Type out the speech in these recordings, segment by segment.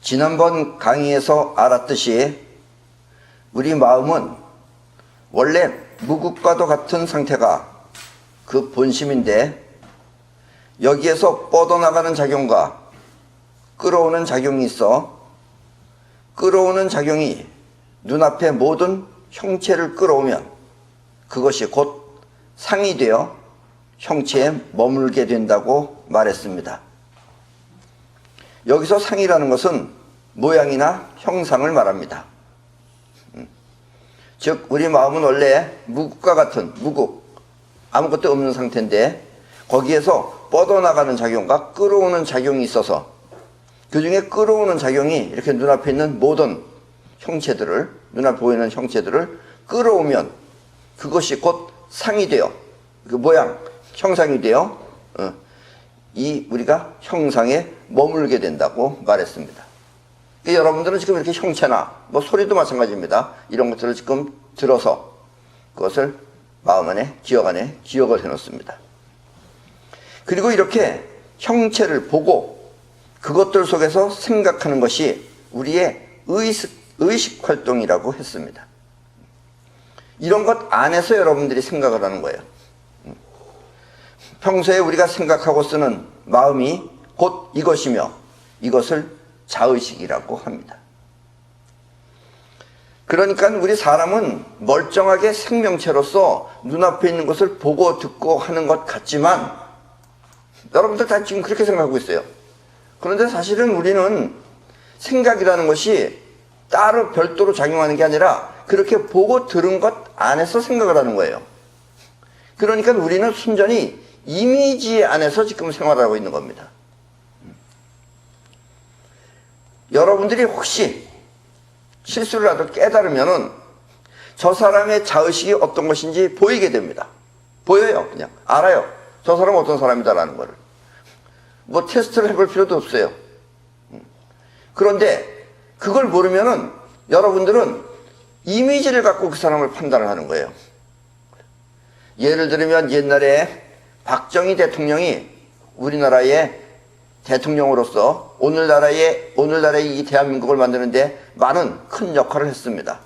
지난번 강의에서 알았듯이 우리 마음은 원래 무국과도 같은 상태가 그 본심인데, 여기에서 뻗어나가는 작용과 끌어오는 작용이 있어 끌어오는 작용이 눈앞의 모든 형체를 끌어오면 그것이 곧 상이 되어 형체에 머물게 된다고 말했습니다. 여기서 상이라는 것은 모양이나 형상을 말합니다. 즉 우리 마음은 원래 무국과 같은 무국, 아무것도 없는 상태인데 거기에서 뻗어나가는 작용과 끌어오는 작용이 있어서 그 중에 끌어오는 작용이 이렇게 눈앞에 있는 모든 형체들을, 눈앞에 보이는 형체들을 끌어오면 그것이 곧 상이 되어, 그 모양, 형상이 되어 이 우리가 형상에 머물게 된다고 말했습니다. 그러니까 여러분들은 지금 이렇게 형체나 뭐 소리도 마찬가지입니다. 이런 것들을 지금 들어서 그것을 마음 안에, 기억 안에 기억을 해놓습니다. 그리고 이렇게 형체를 보고 그것들 속에서 생각하는 것이 우리의 의식 활동이라고 했습니다. 이런 것 안에서 여러분들이 생각을 하는 거예요. 평소에 우리가 생각하고 쓰는 마음이 곧 이것이며 이것을 자의식이라고 합니다. 그러니까 우리 사람은 멀쩡하게 생명체로서 눈앞에 있는 것을 보고 듣고 하는 것 같지만 여러분들 다 지금 그렇게 생각하고 있어요. 그런데 사실은 우리는 생각이라는 것이 따로 별도로 작용하는 게 아니라 그렇게 보고 들은 것 안에서 생각을 하는 거예요. 그러니까 우리는 순전히 이미지 안에서 지금 생활하고 있는 겁니다. 여러분들이 혹시 실수를 하도 깨달으면은 저 사람의 자의식이 어떤 것인지 보이게 됩니다. 보여요. 그냥 알아요. 저 사람은 어떤 사람이다라는 거를. 뭐 테스트를 해볼 필요도 없어요. 그런데 그걸 모르면은 여러분들은 이미지를 갖고 그 사람을 판단을 하는 거예요. 예를 들면 옛날에 박정희 대통령이 우리나라의 대통령으로서 오늘날의 이 대한민국을 만드는데 많은 큰 역할을 했습니다.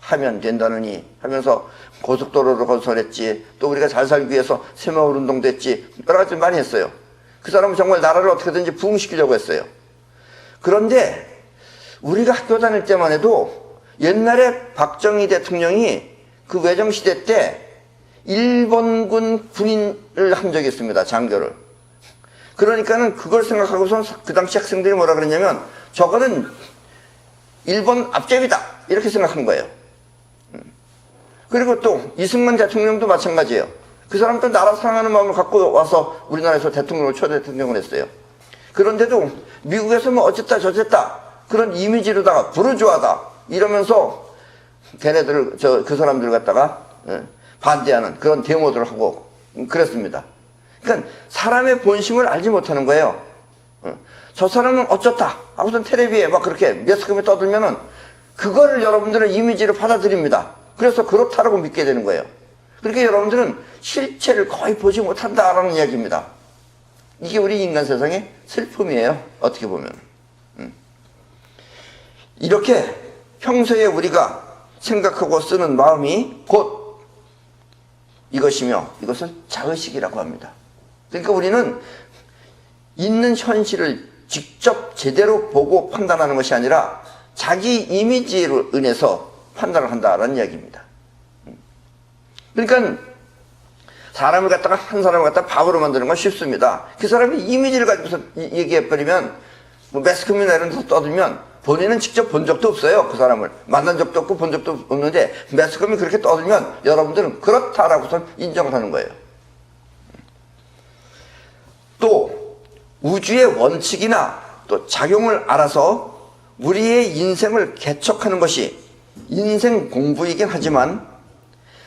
하면 된다느니 하면서 고속도로를 건설했지, 또 우리가 잘 살기 위해서 새마을운동도 했지, 여러 가지 많이 했어요. 그 사람은 정말 나라를 어떻게든지 부흥시키려고 했어요. 그런데 우리가 학교 다닐 때만 해도 옛날에 박정희 대통령이 그 외정시대 때 일본군 군인을 한 적이 있습니다. 장교를. 그러니까는 그걸 생각하고선 그 당시 학생들이 뭐라 그랬냐면 저거는 일본 앞제비다 이렇게 생각한 거예요. 그리고 또 이승만 대통령도 마찬가지예요. 그 사람도 나라 사랑하는 마음을 갖고 와서 우리나라에서 대통령을 초대 대통령을 했어요. 그런데도 미국에서 뭐 어쨌다 저쨌다 그런 이미지로다가 부르주아다 이러면서 걔네들 그 사람들 갖다가 반대하는 그런 데모들을 하고 그랬습니다. 그러니까 사람의 본심을 알지 못하는 거예요. 저 사람은 어쩌다 하고선 텔레비에 막 그렇게 매스컴에 떠들면은 그거를 여러분들은 이미지로 받아들입니다. 그래서 그렇다라고 믿게 되는 거예요. 그러니까 여러분들은 실체를 거의 보지 못한다라는 이야기입니다. 이게 우리 인간 세상의 슬픔이에요. 어떻게 보면. 이렇게 평소에 우리가 생각하고 쓰는 마음이 곧 이것이며 이것을 자의식이라고 합니다. 그러니까 우리는 있는 현실을 직접 제대로 보고 판단하는 것이 아니라 자기 이미지로 인해서 판단을 한다라는 이야기입니다. 그러니까 사람을 갖다가 한 사람을 갖다가 바보로 만드는 건 쉽습니다. 그 사람이 이미지를 가지고서 얘기해버리면 뭐 매스컴이나 이런 데서 떠들면 본인은 직접 본 적도 없어요. 그 사람을 만난 적도 없고 본 적도 없는데 매스컴이 그렇게 떠들면 여러분들은 그렇다라고선 인정을 하는 거예요. 또 우주의 원칙이나 또 작용을 알아서 우리의 인생을 개척하는 것이 인생 공부이긴 하지만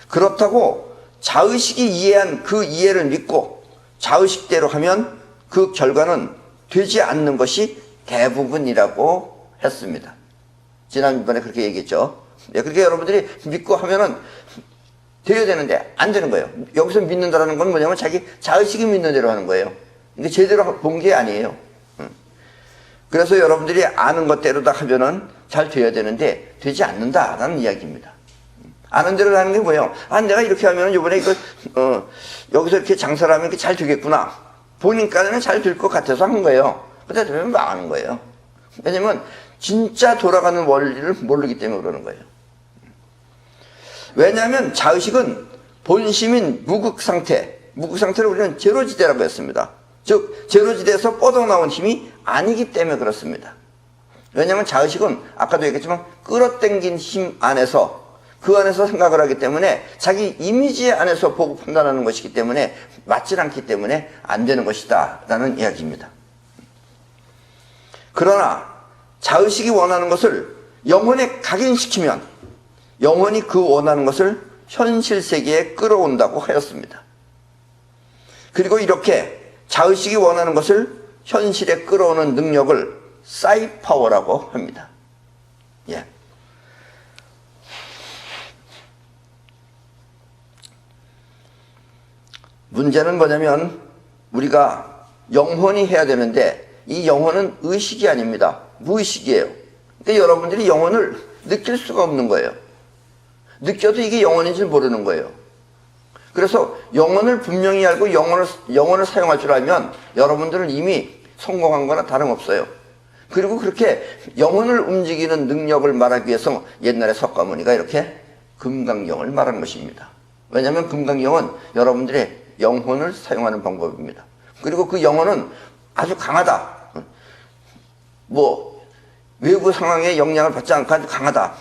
그렇다고 자의식이 이해한 그 이해를 믿고 자의식대로 하면 그 결과는 되지 않는 것이 대부분이라고 했습니다. 지난번에 그렇게 얘기했죠. 그렇게 여러분들이 믿고 하면은 되어야 되는데 안 되는 거예요. 여기서 믿는다라는 건 뭐냐면 자기 자의식이 믿는 대로 하는 거예요. 이게 제대로 본 게 아니에요. 그래서 여러분들이 아는 것대로 다 하면은 잘 돼야 되는데 되지 않는다라는 이야기입니다. 아는 대로 하는 게 뭐예요? 아, 내가 이렇게 하면 이번에 여기서 이렇게 장사를 하면 이렇게 잘 되겠구나. 본인까지는 잘 될 것 같아서 한 거예요. 근데 되면 망하는 거예요. 왜냐면 진짜 돌아가는 원리를 모르기 때문에 그러는 거예요. 왜냐하면 자의식은 본심인 무극 상태를 우리는 제로지대라고 했습니다. 즉 제로지대에서 뻗어나온 힘이 아니기 때문에 그렇습니다. 왜냐하면 자의식은 아까도 얘기했지만 끌어당긴 힘 안에서 그 안에서 생각을 하기 때문에 자기 이미지 안에서 보고 판단하는 것이기 때문에 맞지 않기 때문에 안 되는 것이다 라는 이야기입니다. 그러나 자의식이 원하는 것을 영혼에 각인시키면 영혼이 그 원하는 것을 현실 세계에 끌어온다고 하였습니다. 그리고 이렇게 자의식이 원하는 것을 현실에 끌어오는 능력을 사이파워라고 합니다. 예. 문제는 뭐냐면 우리가 영혼이 해야 되는데 이 영혼은 의식이 아닙니다. 무의식이에요. 그러니까 여러분들이 영혼을 느낄 수가 없는 거예요. 느껴도 이게 영혼인지 모르는 거예요. 그래서 영혼을 분명히 알고 영혼을 사용할 줄 알면 여러분들은 이미 성공한 거나 다름없어요. 그리고 그렇게 영혼을 움직이는 능력을 말하기 위해서 옛날에 석가모니가 이렇게 금강경을 말한 것입니다. 왜냐하면 금강경은 여러분들의 영혼을 사용하는 방법입니다. 그리고 그 영혼은 아주 강하다. 외부 상황에 영향을 받지 않고 아주 강하다.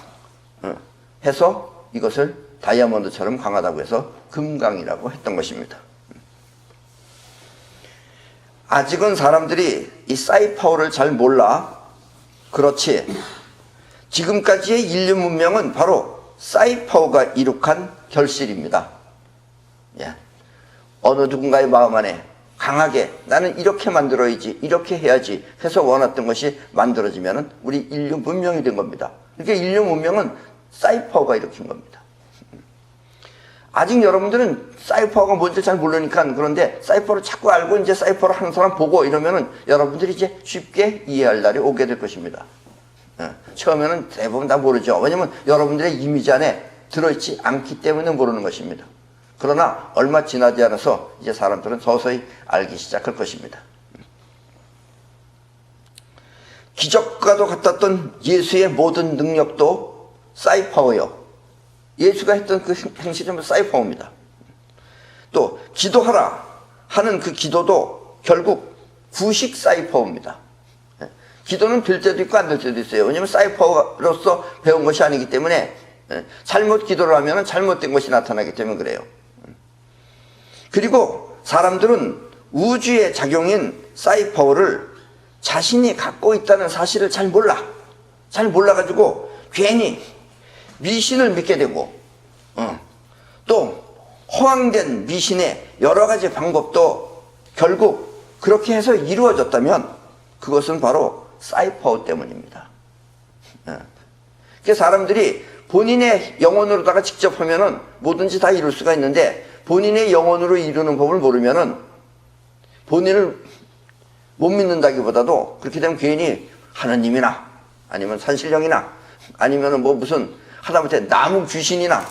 해서 이것을 다이아몬드처럼 강하다고 해서 금강이라고 했던 것입니다. 아직은 사람들이 이 사이파워를 잘 몰라. 그렇지. 지금까지의 인류 문명은 바로 사이파워가 이룩한 결실입니다. 예. 어느 누군가의 마음 안에 강하게 나는 이렇게 만들어야지, 이렇게 해야지 해서 원했던 것이 만들어지면 우리 인류 문명이 된 겁니다. 그러니까 인류 문명은 사이파워가 일으킨 겁니다. 아직 여러분들은 사이퍼가 뭔지 잘 모르니까 그런데 사이퍼를 자꾸 알고 이제 사이퍼를 하는 사람 보고 이러면은 여러분들이 이제 쉽게 이해할 날이 오게 될 것입니다. 처음에는 대부분 다 모르죠. 왜냐면 여러분들의 이미지 안에 들어있지 않기 때문에 모르는 것입니다. 그러나 얼마 지나지 않아서 이제 사람들은 서서히 알기 시작할 것입니다. 기적과도 같았던 예수의 모든 능력도 사이파워요. 예수가 했던 그 행실이 전부 사이파워입니다. 또 기도하라 하는 그 기도도 결국 구식 사이파워입니다. 기도는 될 때도 있고 안 될 때도 있어요. 왜냐하면 사이파워로서 배운 것이 아니기 때문에 잘못 기도를 하면 잘못된 것이 나타나기 때문에 그래요. 그리고 사람들은 우주의 작용인 사이파워를 자신이 갖고 있다는 사실을 잘 몰라가지고 괜히 미신을 믿게 되고 또 허황된 미신의 여러 가지 방법도 결국 그렇게 해서 이루어졌다면 그것은 바로 사이파워 때문입니다. 그래서 사람들이 본인의 영혼으로다가 직접 하면은 뭐든지 다 이룰 수가 있는데 본인의 영혼으로 이루는 법을 모르면은 본인을 못 믿는다기보다도 그렇게 되면 괜히 하느님이나 아니면 산신령이나 아니면은 무슨 하다못해 나무 귀신이나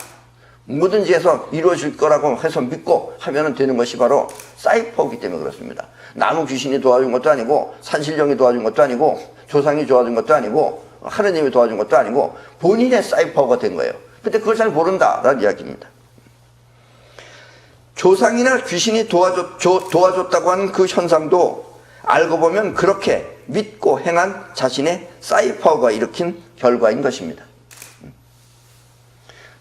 뭐든지 해서 이루어질 거라고 해서 믿고 하면 되는 것이 바로 사이퍼이기 때문에 그렇습니다. 나무 귀신이 도와준 것도 아니고 산신령이 도와준 것도 아니고 조상이 도와준 것도 아니고 하느님이 도와준 것도 아니고 본인의 사이퍼가 된 거예요. 근데 그걸 잘 모른다라는 이야기입니다. 조상이나 귀신이 도와줬다고 하는 그 현상도 알고 보면 그렇게 믿고 행한 자신의 사이퍼가 일으킨 결과인 것입니다.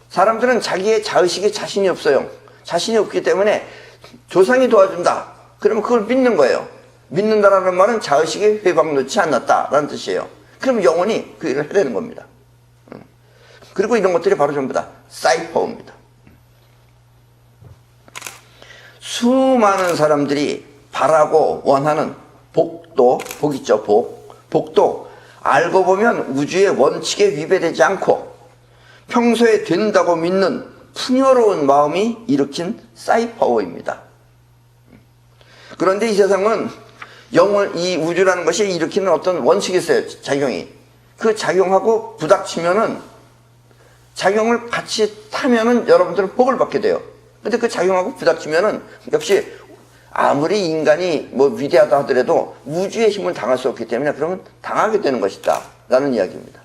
사람들은 자기의 자의식에 자신이 없어요. 자신이 없기 때문에 조상이 도와준다. 그러면 그걸 믿는 거예요. 믿는다라는 말은 자의식에 회방 놓지 않았다라는 뜻이에요. 그럼 영혼이 그 일을 해내는 겁니다. 그리고 이런 것들이 바로 전부 다 사이퍼입니다. 수많은 사람들이 바라고 원하는 복 있죠, 복도 알고 보면 우주의 원칙에 위배되지 않고 평소에 된다고 믿는 풍요로운 마음이 일으킨 사이파워입니다. 그런데 이 세상은 이 우주라는 것이 일으키는 어떤 원칙이 있어요. 작용이. 그 작용하고 부닥치면은, 작용을 같이 타면은 여러분들은 복을 받게 돼요. 근데 그 작용하고 부닥치면은 역시 아무리 인간이 뭐 위대하다 하더라도 우주의 힘을 당할 수 없기 때문에 그러면 당하게 되는 것이다 라는 이야기입니다.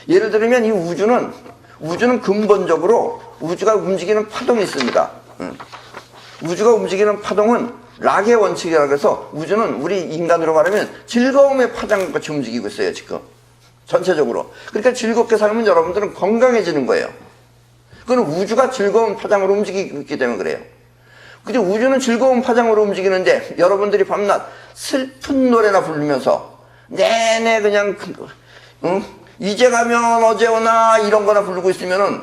예를 들면 이 우주는 근본적으로 우주가 움직이는 파동이 있습니다. 우주가 움직이는 파동은 락의 원칙이라고 해서 우주는 우리 인간으로 말하면 즐거움의 파장같이 움직이고 있어요, 지금. 전체적으로. 그러니까 즐겁게 살면 여러분들은 건강해지는 거예요. 그건 우주가 즐거운 파장으로 움직이고 있기 때문에 그래요. 근데 우주는 즐거운 파장으로 움직이는데 여러분들이 밤낮 슬픈 노래나 부르면서 내내 그냥 이제 가면 어제 오나 이런 거나 부르고 있으면은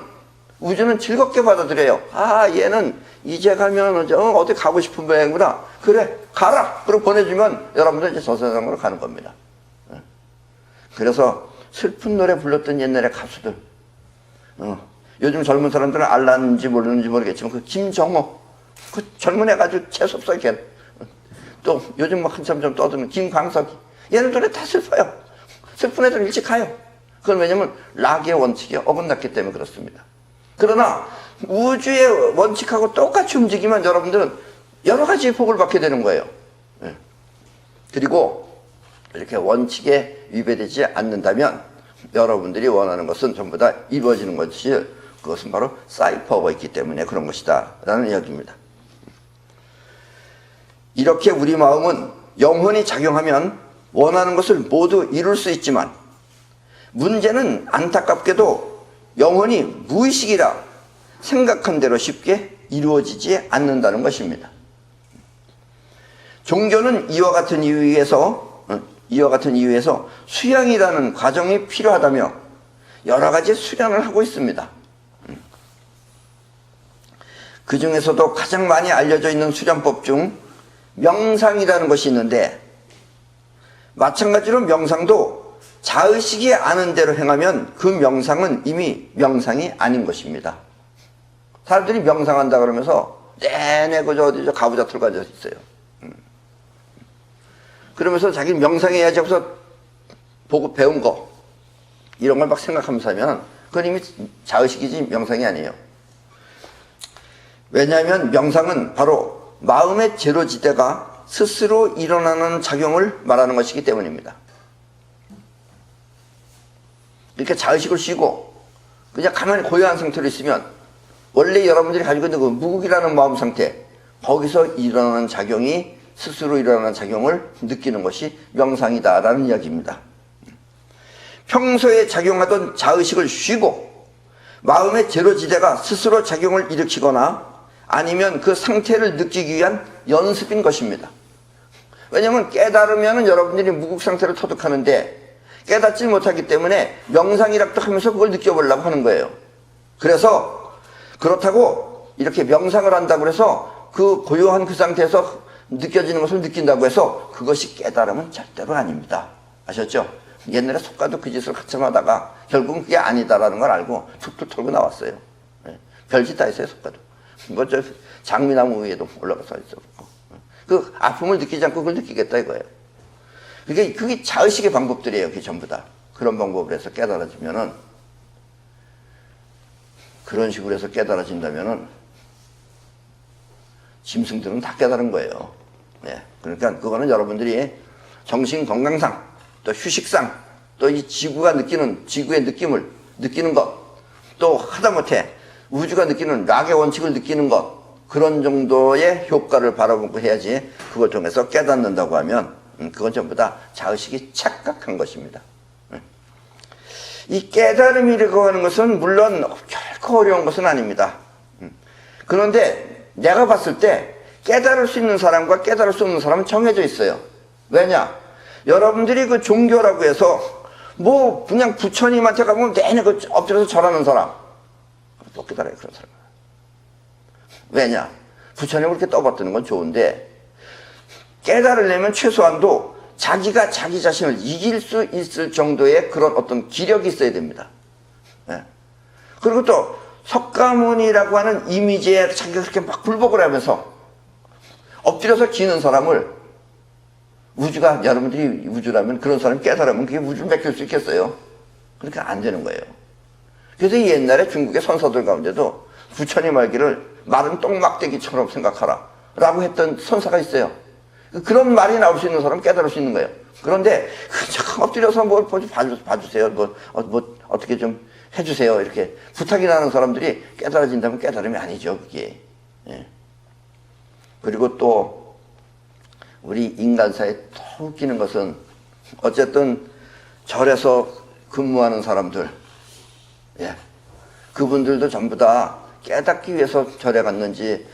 우주는 즐겁게 받아들여요. 아, 얘는 이제 가면 어제 어디 가고 싶은 모양이구나. 그래, 가라. 그리고 보내주면 여러분들 이제 저 세상으로 가는 겁니다. 그래서 슬픈 노래 불렀던 옛날의 가수들, 요즘 젊은 사람들은 알았는지 모르는지 모르겠지만 그 김정호, 그 젊은 애가 아주 재수없어. 또 요즘 막 한참 좀 떠드는 김광석이, 얘는 노래 다 슬퍼요. 슬픈 애들 일찍 가요. 그건 왜냐면 락의 원칙이 어긋났기 때문에 그렇습니다. 그러나 우주의 원칙하고 똑같이 움직이면 여러분들은 여러 가지 복을 받게 되는 거예요. 그리고 이렇게 원칙에 위배되지 않는다면 여러분들이 원하는 것은 전부 다 이루어지는 것이, 그것은 바로 사이퍼가 있기 때문에 그런 것이다 라는 이야기입니다. 이렇게 우리 마음은 영혼이 작용하면 원하는 것을 모두 이룰 수 있지만 문제는 안타깝게도 영혼이 무의식이라 생각한 대로 쉽게 이루어지지 않는다는 것입니다. 종교는 이와 같은 이유에서 수양이라는 과정이 필요하다며 여러 가지 수련을 하고 있습니다. 그 중에서도 가장 많이 알려져 있는 수련법 중 명상이라는 것이 있는데, 마찬가지로 명상도 자의식이 아는 대로 행하면 그 명상은 이미 명상이 아닌 것입니다. 사람들이 명상한다 그러면서 내내 그저 어디 저 가부좌틀 가져 있어요. 그러면서 자기 명상해야지 하고서 보고 배운 거 이런 걸 막 생각하면서 하면 그건 이미 자의식이지 명상이 아니에요. 왜냐하면 명상은 바로 마음의 제로지대가 스스로 일어나는 작용을 말하는 것이기 때문입니다. 이렇게 자의식을 쉬고 그냥 가만히 고요한 상태로 있으면 원래 여러분들이 가지고 있는 그 무국이라는 마음 상태, 거기서 일어나는 작용이 스스로 일어나는 작용을 느끼는 것이 명상이다라는 이야기입니다. 평소에 작용하던 자의식을 쉬고 마음의 제로지대가 스스로 작용을 일으키거나 아니면 그 상태를 느끼기 위한 연습인 것입니다. 왜냐하면 깨달으면 여러분들이 무국 상태를 터득하는데 깨닫지 못하기 때문에 명상이라고 하면서 그걸 느껴보려고 하는 거예요. 그래서 그렇다고 이렇게 명상을 한다고 해서 그 고요한 그 상태에서 느껴지는 것을 느낀다고 해서 그것이 깨달음은 절대로 아닙니다. 아셨죠? 옛날에 속가도 그 짓을 한참 하다가 결국은 그게 아니다라는 걸 알고 툭툭 털고 나왔어요. 별짓 다 했어요, 속가도. 뭐 저 장미나무 위에도 올라가서 있었고. 그 아픔을 느끼지 않고 그걸 느끼겠다 이거예요. 그게 자의식의 방법들이에요. 그게 전부 다. 그런 방법을 해서 깨달아지면은, 그런 식으로 해서 깨달아진다면은 짐승들은 다 깨달은 거예요. 네. 그러니까 그거는 여러분들이 정신 건강상 또 휴식상 또 이 지구가 느끼는 지구의 느낌을 느끼는 것, 또 하다못해 우주가 느끼는 락의 원칙을 느끼는 것, 그런 정도의 효과를 바라보고 해야지 그걸 통해서 깨닫는다고 하면 그건 전부 다 자의식이 착각한 것입니다. 이 깨달음이라고 하는 것은 물론 결코 어려운 것은 아닙니다. 그런데 내가 봤을 때 깨달을 수 있는 사람과 깨달을 수 없는 사람은 정해져 있어요. 왜냐? 여러분들이 그 종교라고 해서 뭐 그냥 부처님한테 가면 내내 그 엎드려서 절하는 사람 못 깨달아요, 그런 사람. 왜냐? 부처님을 그렇게 떠받드는 건 좋은데 깨달으려면 최소한도 자기가 자기 자신을 이길 수 있을 정도의 그런 어떤 기력이 있어야 됩니다. 네. 그리고 또 석가모니라고 하는 이미지에 자기가 그렇게 막 굴복을 하면서 엎드려서 기는 사람을 우주가 여러분들이 우주라면 그런 사람이 깨달으면 그게 우주를 맡길 수 있겠어요? 그러니까 안 되는 거예요. 그래서 옛날에 중국의 선사들 가운데도 부처님 말기를 마른 똥막대기처럼 생각하라 라고 했던 선사가 있어요. 그런 말이 나올 수 있는 사람은 깨달을 수 있는 거예요. 그런데 잠깐 엎드려서 뭘 봐주세요. 어떻게 좀 해주세요. 이렇게 부탁이 나는 사람들이 깨달아진다면 깨달음이 아니죠. 그게. 예. 그리고 또 우리 인간사에 더 웃기는 것은 어쨌든 절에서 근무하는 사람들, 예. 그분들도 전부 다 깨닫기 위해서 절에 갔는지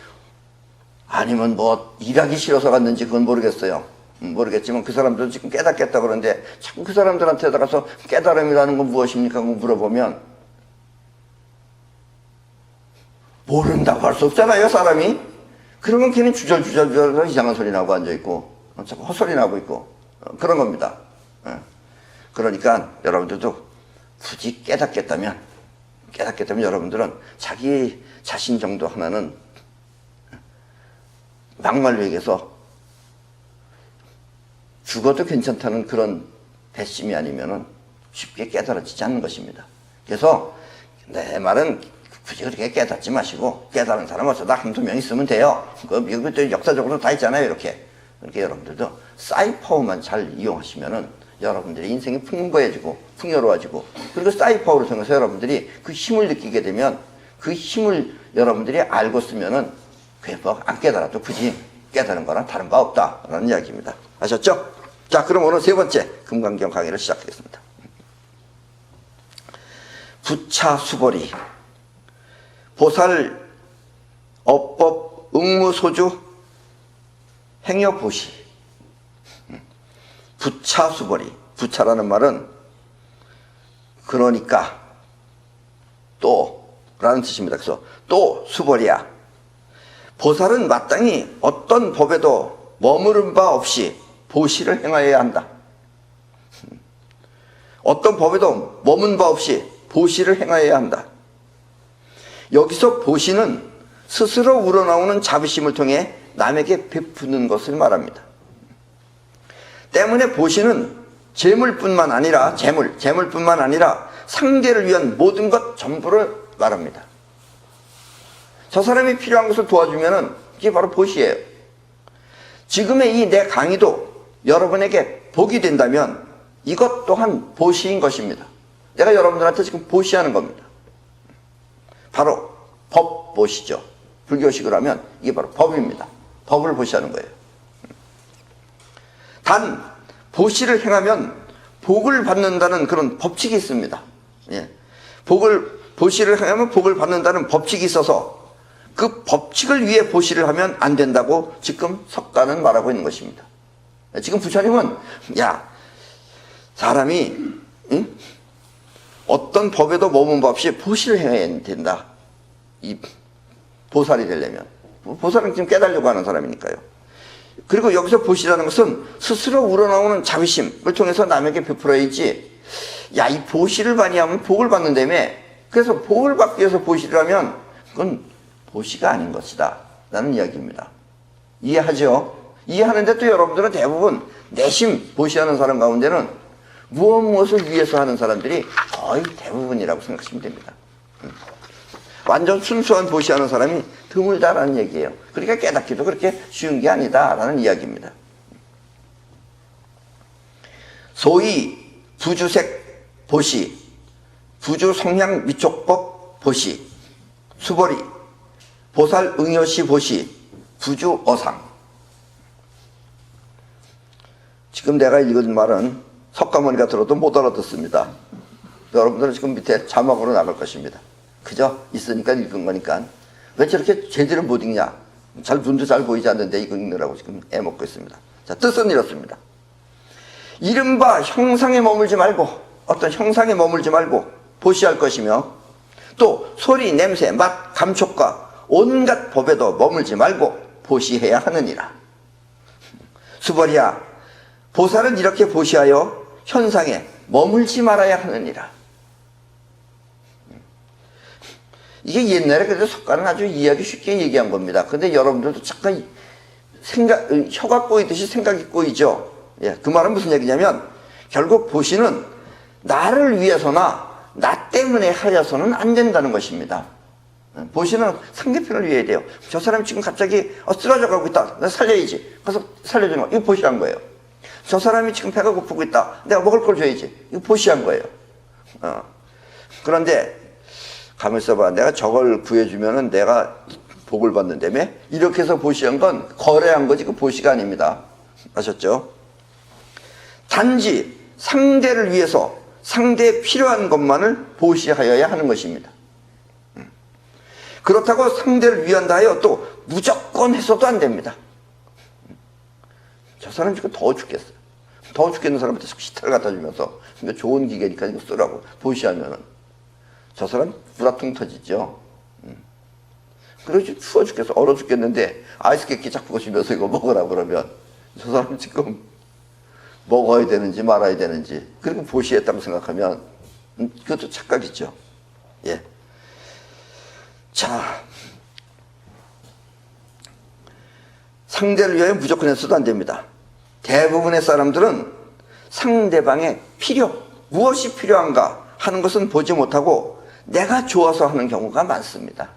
아니면 뭐 일하기 싫어서 갔는지 그건 모르겠어요. 모르겠지만 그 사람들은 지금 깨닫겠다 그러는데 자꾸 그 사람들한테 가서 깨달음이라는 건 무엇입니까? 물어보면 모른다고 할 수 없잖아요, 사람이. 그러면 걔는 주절주절 이상한 소리 나고 앉아있고 자꾸 헛소리 나고 있고 그런 겁니다. 그러니까 여러분들도 굳이 깨닫겠다면 여러분들은 자기 자신 정도 하나는 막말로 얘기해서 죽어도 괜찮다는 그런 배심이 아니면은 쉽게 깨달아지지 않는 것입니다. 그래서 내 말은 굳이 그렇게 깨닫지 마시고 깨달은 사람 어쩌다 한두 명 있으면 돼요. 이것도 역사적으로 다 있잖아요. 이렇게 여러분들도 사이파워만 잘 이용하시면은 여러분들의 인생이 풍부해지고 풍요로워지고 그리고 사이파워를 통해서 여러분들이 그 힘을 느끼게 되면 그 힘을 여러분들이 알고 쓰면은 그게 뭐 안 깨달아도 굳이 깨달은 거랑 다른 바 없다라는 이야기입니다. 아셨죠? 자, 그럼 오늘 세 번째 금강경 강의를 시작하겠습니다. 부차수벌이 보살 어법 응무소주 행여보시. 부차수벌이, 부차라는 말은 그러니까 또 라는 뜻입니다. 그래서 또 수벌이야. 보살은 마땅히 어떤 법에도 머무른 바 없이 보시를 행하여야 한다. 어떤 법에도 머문 바 없이 보시를 행하여야 한다. 여기서 보시는 스스로 우러나오는 자비심을 통해 남에게 베푸는 것을 말합니다. 때문에 보시는 재물뿐만 아니라 재물뿐만 아니라 상대를 위한 모든 것 전부를 말합니다. 저 사람이 필요한 것을 도와주면은 이게 바로 보시예요. 지금의 이 내 강의도 여러분에게 복이 된다면 이것 또한 보시인 것입니다. 내가 여러분들한테 지금 보시하는 겁니다. 바로 법 보시죠. 불교식으로 하면 이게 바로 법입니다. 법을 보시하는 거예요. 단 보시를 행하면 복을 받는다는 그런 법칙이 있습니다. 예. 보시를 행하면 복을 받는다는 법칙이 있어서 그 법칙을 위해 보시를 하면 안 된다고 지금 석가는 말하고 있는 것입니다. 지금 부처님은 야 사람이 어떤 법에도 머문 법 없이 보시를 해야 된다. 이 보살이 되려면 보살은 지금 깨달으려고 하는 사람이니까요. 그리고 여기서 보시라는 것은 스스로 우러나오는 자비심을 통해서 남에게 베풀어야지. 야, 이 보시를 많이 하면 복을 받는다며. 그래서 복을 받기 위해서 보시를 하면 그건 보시가 아닌 것이다 라는 이야기입니다. 이해하죠? 이해하는데 또 여러분들은 대부분 내심 보시하는 사람 가운데는 무엇을 위해서 하는 사람들이 거의 대부분이라고 생각하시면 됩니다. 완전 순수한 보시하는 사람이 드물다라는 얘기예요. 그러니까 깨닫기도 그렇게 쉬운 게 아니다라는 이야기입니다. 소위 부주색 보시, 부주성향 미촉법 보시, 수벌이, 보살 응여시 보시, 부주어상. 지금 내가 읽은 말은 석가모니가 들어도 못 알아듣습니다. 여러분들은 지금 밑에 자막으로 나갈 것입니다. 그죠? 있으니까 읽은 거니까. 왜 저렇게 제대로 못 읽냐? 눈도 잘 보이지 않는데 이거 읽느라고 지금 애먹고 있습니다. 자, 뜻은 이렇습니다. 이른바 형상에 머물지 말고, 어떤 형상에 머물지 말고 보시할 것이며, 또 소리, 냄새, 맛, 감촉과 온갖 법에도 머물지 말고 보시해야 하느니라. 수벌이야, 보살은 이렇게 보시하여 현상에 머물지 말아야 하느니라. 이게 옛날에 그래도 석가는 아주 이해하기 쉽게 얘기한 겁니다. 근데 여러분들도 잠깐 혀가 꼬이듯이 생각이 꼬이죠. 예, 그 말은 무슨 얘기냐면 결국 보시는 나를 위해서나 나 때문에 하여서는 안 된다는 것입니다. 보시는 상대편을 위해야 돼요. 저 사람이 지금 갑자기 쓰러져 가고 있다. 내가 살려야지. 가서 살려주는 거. 이거 보시한 거예요. 저 사람이 지금 배가 고프고 있다. 내가 먹을 걸 줘야지. 이거 보시한 거예요. 그런데 가만히 있어봐. 내가 저걸 구해주면은 내가 복을 받는다며? 이렇게 해서 보시한 건 거래한 거지 그 보시가 아닙니다. 아셨죠? 단지 상대를 위해서 상대에 필요한 것만을 보시하여야 하는 것입니다. 그렇다고 상대를 위한다 하여 또 무조건 해서도 안 됩니다. 저 사람 지금 더워 죽겠어요. 더워 죽겠는 사람한테 시타를 갖다 주면서 이거 좋은 기계니까 이거 쓰라고 보시하면은 저 사람 불화통 터지죠. 그러지 추워 죽겠어. 얼어 죽겠는데 아이스 깨끼 자꾸 보시면서 이거 먹으라고 그러면 저 사람 지금 먹어야 되는지 말아야 되는지 그리고 보시했다고 생각하면 그것도 착각이죠. 예. 자, 상대를 위하여 무조건 해서도 안 됩니다. 대부분의 사람들은 상대방의 필요, 무엇이 필요한가 하는 것은 보지 못하고 내가 좋아서 하는 경우가 많습니다.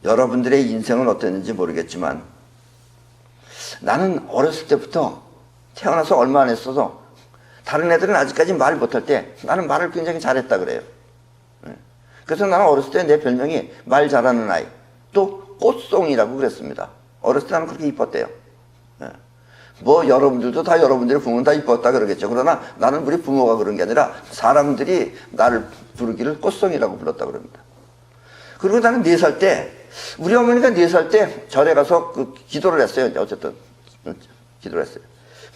여러분들의 인생은 어땠는지 모르겠지만 나는 어렸을 때부터 태어나서 얼마 안 했어도 다른 애들은 아직까지 말 못할 때 나는 말을 굉장히 잘했다 그래요. 그래서 나는 어렸을 때 내 별명이 말 잘하는 아이, 또 꽃송이라고 그랬습니다. 어렸을 때 나는 그렇게 이뻤대요. 뭐 여러분들도 다 여러분들의 부모는 다 이뻤다 그러겠죠. 그러나 나는 우리 부모가 그런 게 아니라 사람들이 나를 부르기를 꽃송이라고 불렀다 그럽니다. 그리고 나는 4살 때 우리 어머니가 4살 때 절에 가서 그 기도를 했어요. 어쨌든 기도를 했어요.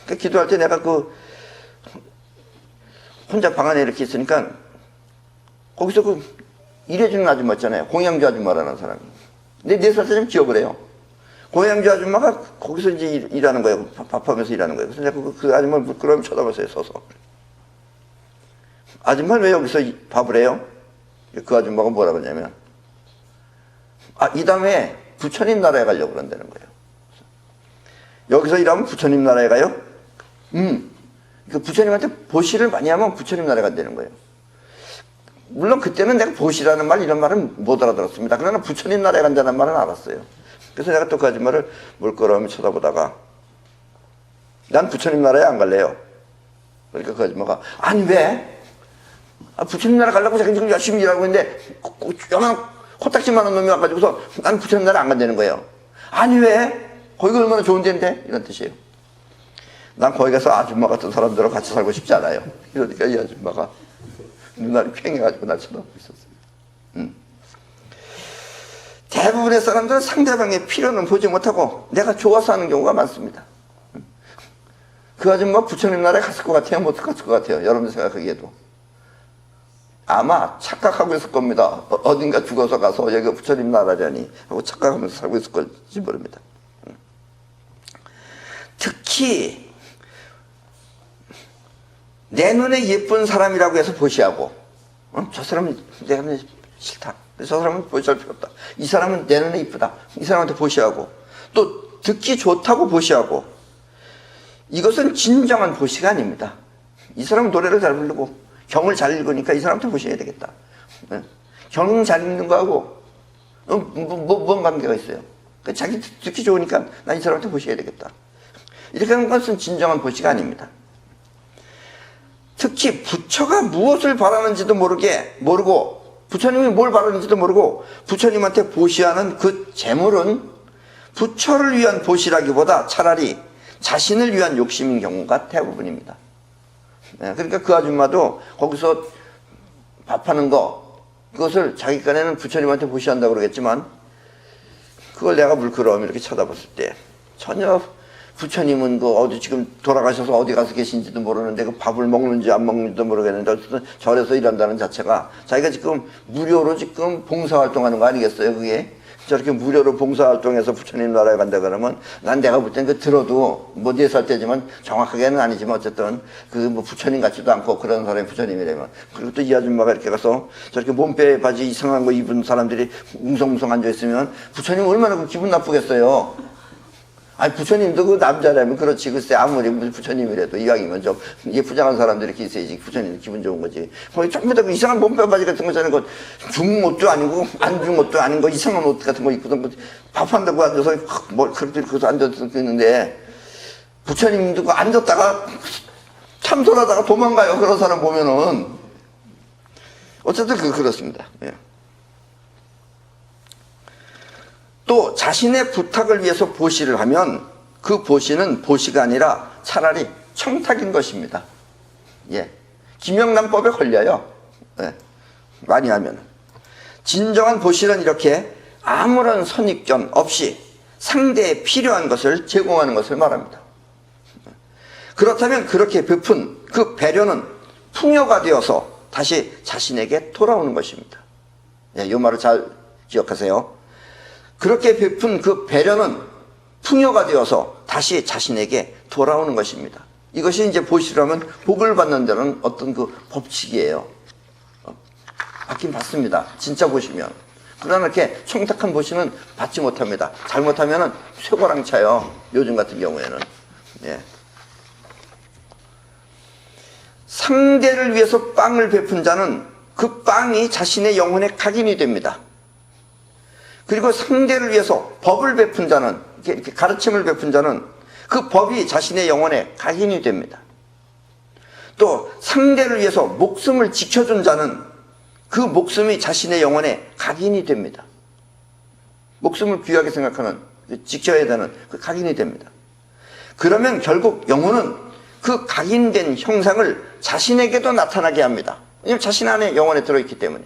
그 기도할 때 내가 혼자 방 안에 이렇게 있으니까 거기서 일해주는 아줌마 있잖아요. 공양주 아줌마라는 사람이. 근데 4살 때 좀 기억을 해요. 공양주 아줌마가 거기서 이제 일하는 거예요. 밥하면서 일하는 거예요. 그래서 내가 그 아줌마를 물끄러미 쳐다봤어요. 서서. 아줌마는 왜 여기서 밥을 해요? 그 아줌마가 뭐라 그러냐면 이 다음에 부처님 나라에 가려고 그런다는 거예요. 여기서 일하면 부처님 나라에 가요? 그 부처님한테 보시를 많이 하면 부처님 나라에 간다는 거예요. 물론 그때는 내가 보시라는 말 이런 말은 못 알아들었습니다. 그러나 부처님 나라에 간다는 말은 알았어요. 그래서 내가 또 그 아줌마를 물끄러미 쳐다보다가 난 부처님 나라에 안 갈래요. 그러니까 그 아줌마가 아니 왜? 부처님 나라 가려고 제가 지금 열심히 일하고 있는데 요만 코딱지만한 놈이 와가지고서 난 부처님 나라 안 간다는 거예요. 아니 왜? 거기가 얼마나 좋은 데인데? 이런 뜻이에요. 난 거기 가서 아줌마 같은 사람들하고 같이 살고 싶지 않아요. 이러니까 이 아줌마가 눈알이 퀭해가지고 날 쳐다보고 있었어요. 대부분의 사람들은 상대방의 필요는 보지 못하고 내가 좋아서 하는 경우가 많습니다. 그 아줌마 부처님 나라에 갔을 것 같아요? 못 갔을 것 같아요? 여러분들 생각하기에도. 아마 착각하고 있을 겁니다. 어딘가 죽어서 가서 여기가 부처님 나라라니 하고 착각하면서 살고 있을 걸지 모릅니다. 특히 내 눈에 예쁜 사람이라고 해서 보시하고 저 사람은 내가 싫다. 저 사람은 보시할 필요 없다. 이 사람은 내 눈에 이쁘다. 이 사람한테 보시하고 또 듣기 좋다고 보시하고 이것은 진정한 보시가 아닙니다. 이 사람은 노래를 잘 부르고 경을 잘 읽으니까 이 사람한테 보셔야 되겠다. 경 잘 읽는 거하고 뭔 관계가 있어요? 자기 듣기 좋으니까 난 이 사람한테 보셔야 되겠다. 이렇게 하는 것은 진정한 보시가 아닙니다. 특히 부처가 무엇을 바라는지도 모르고 부처님이 뭘 바라는지도 모르고 부처님한테 보시하는 그 재물은 부처를 위한 보시라기보다 차라리 자신을 위한 욕심인 경우가 대부분입니다. 그러니까 그 아줌마도 거기서 밥하는 거 그것을 자기 깐에는 부처님한테 보시한다고 그러겠지만 그걸 내가 물끄러미 이렇게 쳐다봤을 때 전혀 부처님은 그 어디 지금 돌아가셔서 어디 가서 계신지도 모르는데 그 밥을 먹는지 안 먹는지도 모르겠는데 어쨌든 절에서 일한다는 자체가 자기가 지금 무료로 지금 봉사활동하는 거 아니겠어요? 그게 저렇게 무료로 봉사활동해서 부처님 나라에 간다 그러면 난 내가 볼 땐 그 들어도 뭐 4살 때지만 정확하게는 아니지만 어쨌든 그 뭐 부처님 같지도 않고 그런 사람이 부처님이라면. 그리고 또 이 아줌마가 이렇게 가서 저렇게 몸빼 바지 이상한 거 입은 사람들이 웅성웅성 앉아있으면 부처님 얼마나 그 기분 나쁘겠어요. 아니 부처님도 그 남자라면 그렇지 글쎄 아무리 부처님이라도 이왕이면 좀 예쁘장한 사람들이 이렇게 있어야지 부처님 기분 좋은 거지. 거기 전부 다 그 이상한 몸빼 바지 같은 거잖아요. 그 준 옷도 아니고 안 준 옷도 아닌 거 이상한 옷 같은 거 입고서 밥한다고 앉아서 뭘 그렇게 앉아서 있는데 부처님도 그 앉았다가 참선하다가 도망가요. 그런 사람 보면은 어쨌든 그렇습니다. 예. 또 자신의 부탁을 위해서 보시를 하면 그 보시는 보시가 아니라 차라리 청탁인 것입니다. 예. 김영란법에 걸려요. 예. 많이 하면. 진정한 보시는 이렇게 아무런 선입견 없이 상대에 필요한 것을 제공하는 것을 말합니다. 그렇다면 그렇게 베푼 그 배려는 풍요가 되어서 다시 자신에게 돌아오는 것입니다. 예, 이 말을 잘 기억하세요. 그렇게 베푼 그 배려는 풍요가 되어서 다시 자신에게 돌아오는 것입니다. 이것이 이제 보시라면 복을 받는 데는 어떤 그 법칙이에요. 받긴 받습니다. 진짜 보시면. 그러나 이렇게 청탁한 보시는 받지 못합니다. 잘못하면은 쇠고랑 차요. 요즘 같은 경우에는. 예. 상대를 위해서 빵을 베푼 자는 그 빵이 자신의 영혼의 각인이 됩니다. 그리고 상대를 위해서 법을 베푼 자는, 이렇게 가르침을 베푼 자는 그 법이 자신의 영혼의 각인이 됩니다. 또 상대를 위해서 목숨을 지켜준 자는 그 목숨이 자신의 영혼의 각인이 됩니다. 목숨을 귀하게 생각하는, 지켜야 되는 그 각인이 됩니다. 그러면 결국 영혼은 그 각인된 형상을 자신에게도 나타나게 합니다. 왜냐하면 자신 안에 영혼에 들어있기 때문에.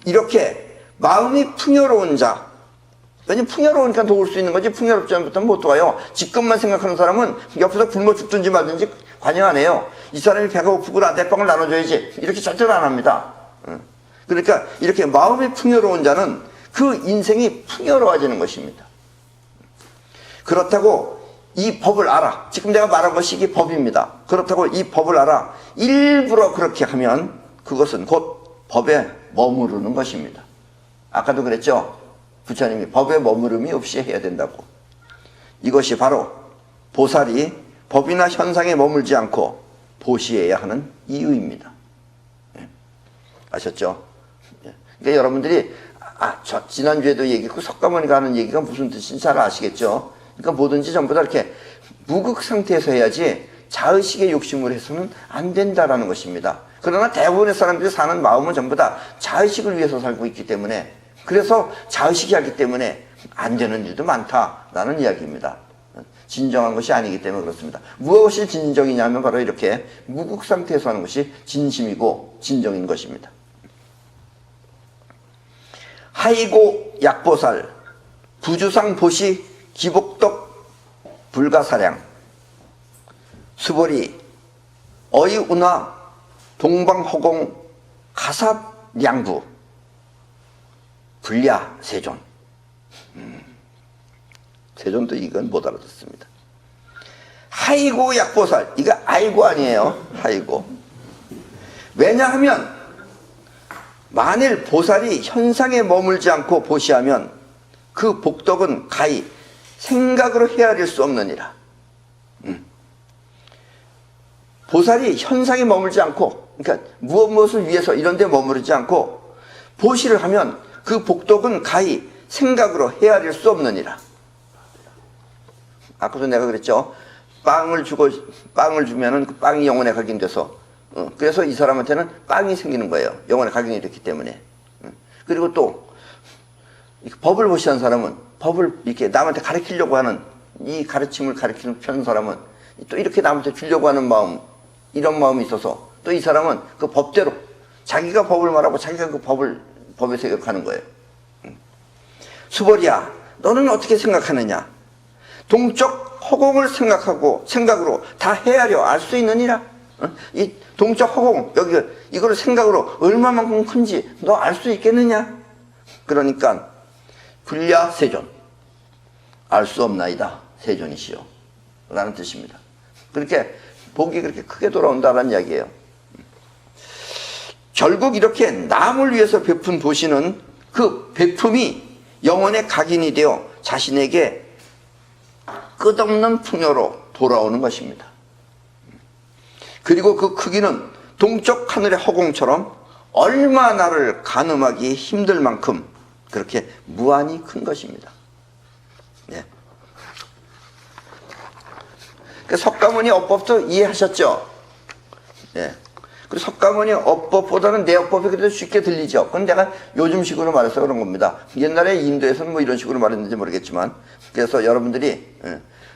이렇게 마음이 풍요로운 자, 왜냐면 풍요로우니까 도울 수 있는 거지 풍요롭지 않으면 못 도와요. 지금만 생각하는 사람은 옆에서 굶어 죽든지 말든지 관여 안 해요. 이 사람이 배가 고프고 나한테 빵을 나눠줘야지 이렇게 절대로 안 합니다. 그러니까 이렇게 마음이 풍요로운 자는 그 인생이 풍요로워지는 것입니다. 그렇다고 이 법을 알아. 지금 내가 말한 것이 이게 법입니다. 그렇다고 이 법을 알아. 일부러 그렇게 하면 그것은 곧 법에 머무르는 것입니다. 아까도 그랬죠. 부처님이 법에 머무름이 없이 해야 된다고. 이것이 바로 보살이 법이나 현상에 머물지 않고 보시해야 하는 이유입니다. 아셨죠? 그러니까 여러분들이 저 지난주에도 얘기했고 석가모니가 하는 얘기가 무슨 뜻인지 잘 아시겠죠? 그러니까 뭐든지 전부 다 이렇게 무극 상태에서 해야지 자의식의 욕심을 해서는 안 된다라는 것입니다. 그러나 대부분의 사람들이 사는 마음은 전부 다 자의식을 위해서 살고 있기 때문에, 그래서 자의식이 하기 때문에 안 되는 일도 많다라는 이야기입니다. 진정한 것이 아니기 때문에 그렇습니다. 무엇이 진정이냐면 바로 이렇게 무극 상태에서 하는 것이 진심이고 진정인 것입니다. 하이고 약보살, 부주상 보시 기복덕 불가사량, 수보리 어이운하 동방허공 가삽량구 불야 세존. 세존도 이건 못 알아듣습니다. 하이고 약보살, 이거 아이고 아니에요. 하이고. 왜냐하면 만일 보살이 현상에 머물지 않고 보시하면 그 복덕은 가히 생각으로 헤아릴 수 없느니라. 보살이 현상에 머물지 않고, 그러니까 무엇을 위해서 이런 데 머무르지 않고 보시를 하면 그 복덕은 가히 생각으로 헤아릴 수 없느니라. 아까도 내가 그랬죠. 빵을 주면은 그 빵이 영혼에 각인돼서, 그래서 이 사람한테는 빵이 생기는 거예요. 영혼에 각인이 됐기 때문에. 그리고 또 법을 보시한 사람은, 법을 이렇게 남한테 가르치려고 하는, 이 가르침을 가르치는 편 사람은 또 이렇게 남한테 주려고 하는 마음, 이런 마음이 있어서 또 이 사람은 그 법대로 자기가 법을 말하고 자기가 그 법에 생각하는 거예요. 수보리야, 너는 어떻게 생각하느냐? 동적 허공을 생각으로 다 헤아려 알 수 있느니라. 이 동적 허공, 여기 이거를 생각으로 얼마만큼 큰지 너 알 수 있겠느냐? 그러니까 불야 세존, 알 수 없나이다 세존이시여 라는 뜻입니다. 그렇게 복이 그렇게 크게 돌아온다는 이야기예요. 결국 이렇게 남을 위해서 베푼 도시는 그 베품이 영혼의 각인이 되어 자신에게 끝없는 풍요로 돌아오는 것입니다. 그리고 그 크기는 동쪽 하늘의 허공처럼 얼마 나를 가늠하기 힘들 만큼 그렇게 무한히 큰 것입니다. 네. 그 석가모니 어법도 이해하셨죠? 네. 그리고 석가모니 어법보다는 내 어법이 그래도 쉽게 들리죠. 그건 내가 요즘식으로 말해서 그런 겁니다. 옛날에 인도에서는 뭐 이런 식으로 말했는지 모르겠지만, 그래서 여러분들이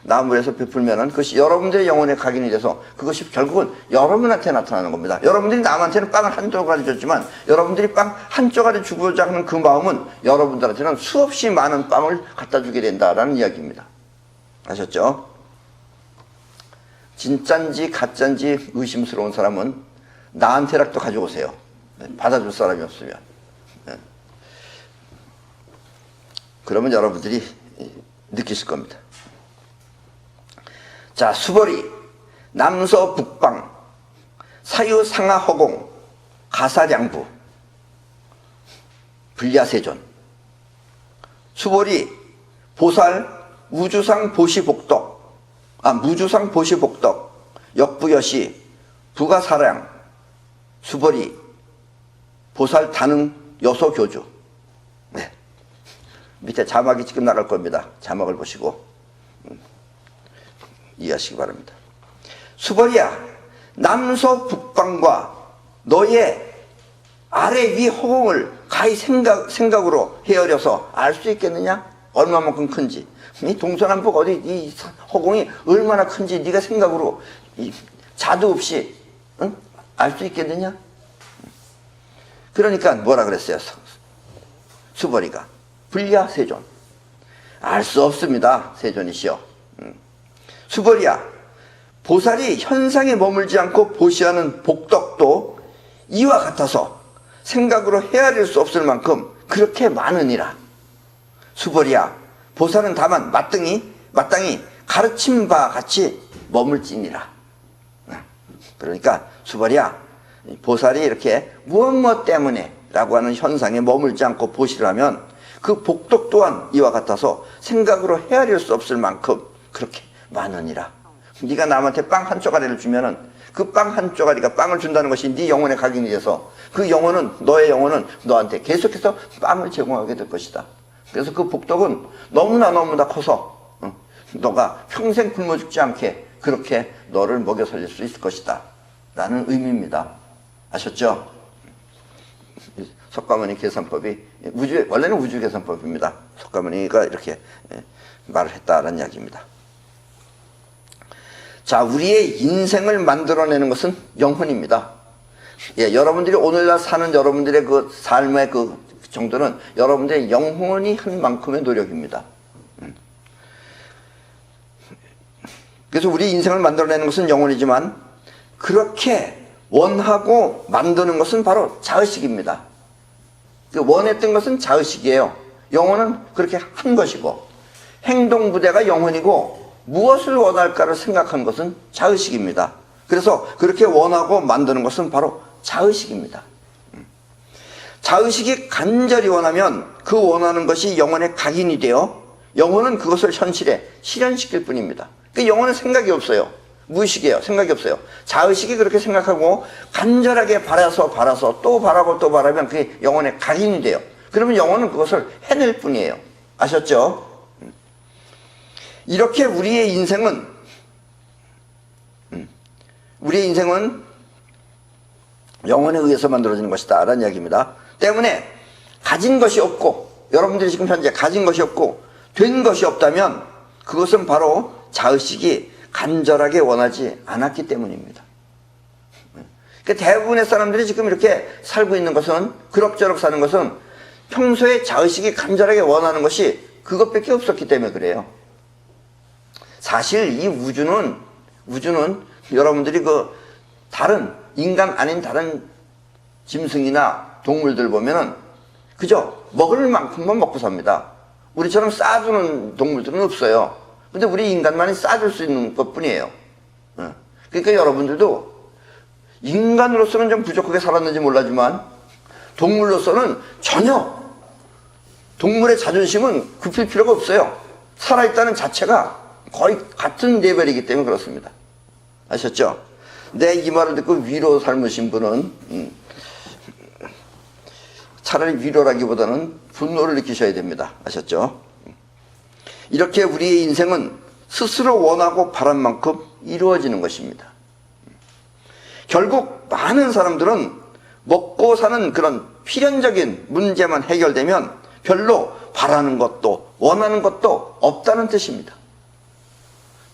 나무에서 베풀면은 그것이 여러분들의 영혼에 각인이 돼서 그것이 결국은 여러분한테 나타나는 겁니다. 여러분들이 남한테는 빵을 한 조각을 줬지만 여러분들이 빵 한 조각을 주고자 하는 그 마음은 여러분들한테는 수없이 많은 빵을 갖다 주게 된다라는 이야기입니다. 아셨죠? 진짠지 가짠지 의심스러운 사람은 나한테라도 가져오세요. 받아줄 사람이 없으면. 그러면 여러분들이 느끼실 겁니다. 자, 수벌이 남서 북방 사유 상하 허공 가사량부 불야세존 수벌이 보살 우주상 보시복덕 무주상 보시복덕 역부여시 부가사량 수벌이 보살 다능 여소교주. 네. 밑에 자막이 지금 나갈 겁니다. 자막을 보시고 이해하시기 바랍니다. 수벌이야, 남서 북방과 너의 아래 위 허공을 가히 생각으로 헤아려서 알 수 있겠느냐? 얼마만큼 큰지. 이 동서남북 어디 이 허공이 얼마나 큰지 네가 생각으로 자두 없이 알 수 있겠느냐? 그러니까 뭐라 그랬어요? 수벌이가 불야 세존, 알 수 없습니다. 세존이시여. 수벌이야, 보살이 현상에 머물지 않고 보시하는 복덕도 이와 같아서 생각으로 헤아릴 수 없을 만큼 그렇게 많으니라. 수벌이야, 보살은 다만 마땅히 가르친 바 같이 머물지니라. 그러니까 수벌이야, 보살이 이렇게 무엇 때문에 라고 하는 현상에 머물지 않고 보시라면 그 복덕 또한 이와 같아서 생각으로 헤아릴 수 없을 만큼 그렇게 많으니라. 네가 남한테 빵 한 쪼가리를 주면은 그 빵 한 쪼가리가 빵을 준다는 것이 네 영혼의 각인이 돼서 그 영혼은, 너의 영혼은 너한테 계속해서 빵을 제공하게 될 것이다. 그래서 그 복덕은 너무나 커서 너가 평생 굶어 죽지 않게 그렇게 너를 먹여 살릴 수 있을 것이다 라는 의미입니다. 아셨죠? 석가모니 계산법이 원래는 우주 계산법입니다. 석가모니가 이렇게 말을 했다라는 이야기입니다. 자, 우리의 인생을 만들어내는 것은 영혼입니다. 예, 여러분들이 오늘날 사는 여러분들의 그 삶의 그 정도는 여러분들의 영혼이 한 만큼의 노력입니다. 그래서 우리 인생을 만들어내는 것은 영혼이지만 그렇게 원하고 만드는 것은 바로 자의식입니다. 원했던 것은 자의식이에요. 영혼은 그렇게 한 것이고 행동부대가 영혼이고 무엇을 원할까를 생각한 것은 자의식입니다. 그래서 그렇게 원하고 만드는 것은 바로 자의식입니다. 자의식이 간절히 원하면 그 원하는 것이 영혼의 각인이 되어 영혼은 그것을 현실에 실현시킬 뿐입니다. 그 영혼은 생각이 없어요. 무의식이에요. 생각이 없어요. 자의식이 그렇게 생각하고 간절하게 바라서 또 바라고 또 바라면 그게 영혼의 각인이 돼요. 그러면 영혼은 그것을 해낼 뿐이에요. 아셨죠? 이렇게 우리의 인생은 영혼에 의해서 만들어지는 것이다 라는 이야기입니다. 때문에 가진 것이 없고 여러분들이 지금 현재 가진 것이 없고 된 것이 없다면 그것은 바로 자의식이 간절하게 원하지 않았기 때문입니다. 그러니까 대부분의 사람들이 지금 이렇게 살고 있는 것은, 그럭저럭 사는 것은 평소에 자의식이 간절하게 원하는 것이 그것밖에 없었기 때문에 그래요. 사실 이 우주는 여러분들이 그 다른 인간 아닌 다른 짐승이나 동물들 보면은 그저 먹을 만큼만 먹고 삽니다. 우리처럼 쌓아두는 동물들은 없어요. 근데 우리 인간만이 쌓아줄 수 있는 것 뿐이에요. 그러니까 여러분들도 인간으로서는 좀 부족하게 살았는지 몰라지만 동물로서는 전혀 동물의 자존심은 굽힐 필요가 없어요. 살아있다는 자체가 거의 같은 레벨이기 때문에 그렇습니다. 아셨죠? 내 이 말을 듣고 위로 삼으신 분은 차라리 위로라기보다는 분노를 느끼셔야 됩니다. 아셨죠? 이렇게 우리의 인생은 스스로 원하고 바란 만큼 이루어지는 것입니다. 결국 많은 사람들은 먹고 사는 그런 필연적인 문제만 해결되면 별로 바라는 것도 원하는 것도 없다는 뜻입니다.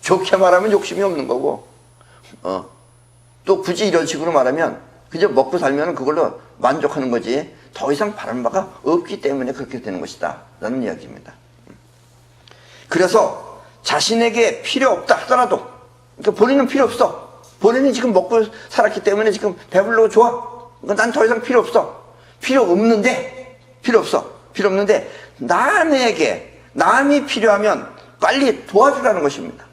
좋게 말하면 욕심이 없는 거고 또 굳이 이런 식으로 말하면 그저 먹고 살면 그걸로 만족하는 거지 더 이상 바라는 바가 없기 때문에 그렇게 되는 것이다 라는 이야기입니다. 그래서 자신에게 필요 없다 하더라도 그러니까 본인은 필요 없어. 본인이 지금 먹고 살았기 때문에 지금 배불르고 좋아. 난 더 이상 필요 없어. 필요 없는데 남에게 남이 필요하면 빨리 도와주라는 것입니다.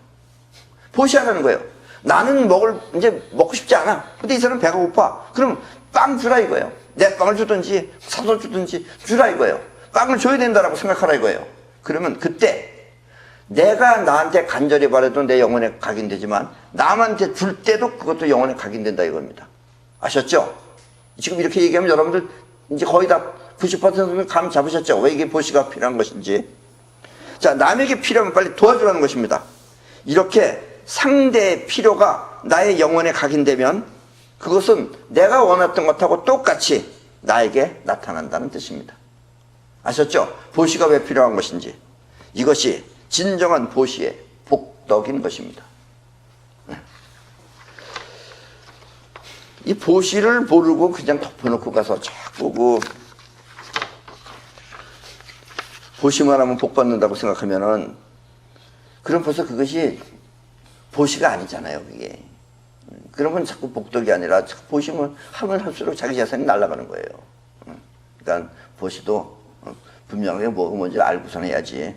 보시하라는 거예요. 나는 이제 먹고 싶지 않아. 근데 이 사람은 배가 고파. 그럼 빵 주라 이거예요. 내 빵을 주든지 사서 주든지 주라 이거예요. 빵을 줘야 된다라고 생각하라 이거예요. 그러면 그때 내가 나한테 간절히 바라도 내 영혼에 각인되지만 남한테 줄 때도 그것도 영혼에 각인된다 이겁니다. 아셨죠? 지금 이렇게 얘기하면 여러분들 이제 거의 다 90%는 감 잡으셨죠? 왜 이게 보시가 필요한 것인지. 자, 남에게 필요하면 빨리 도와주라는 것입니다. 이렇게 상대의 필요가 나의 영혼에 각인되면 그것은 내가 원했던 것하고 똑같이 나에게 나타난다는 뜻입니다. 아셨죠? 보시가 왜 필요한 것인지. 이것이 진정한 보시의 복덕인 것입니다. 이 보시를 모르고 그냥 덮어놓고 가서 자꾸 보시만 하면 복 받는다고 생각하면은 그럼 벌써 그것이 보시가 아니잖아요, 그게. 그러면 자꾸 복덕이 아니라 자꾸 보시면 하면 할수록 자기 재산이 날아가는 거예요. 그러니까 보시도 분명하게 뭐가 뭔지 알고선 해야지.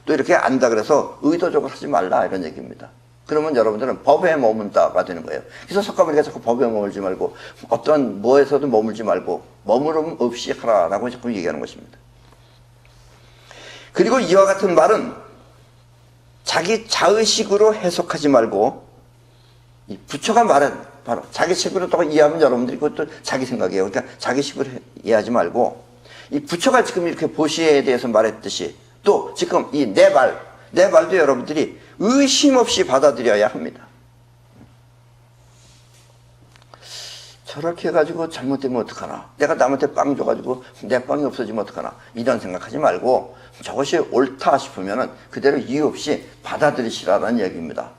또 이렇게 안다 그래서 의도적으로 하지 말라 이런 얘기입니다. 그러면 여러분들은 법에 머문다가 되는 거예요. 그래서 석가모니가 자꾸 법에 머물지 말고 어떤 뭐에서도 머물지 말고 머무름 없이 하라라고 자꾸 얘기하는 것입니다. 그리고 이와 같은 말은 자기 자의식으로 해석하지 말고 이 부처가 말한 바로 자기 식으로 또 이해하면 여러분들이 그것도 자기 생각이에요. 그러니까 자기 식으로 이해하지 말고 이 부처가 지금 이렇게 보시에 대해서 말했듯이 또 지금 이 내 말도 여러분들이 의심 없이 받아들여야 합니다. 저렇게 해가지고 잘못되면 어떡하나. 내가 남한테 빵 줘가지고 내 빵이 없어지면 어떡하나. 이런 생각하지 말고 저것이 옳다 싶으면 그대로 이유 없이 받아들이시라는 얘기입니다.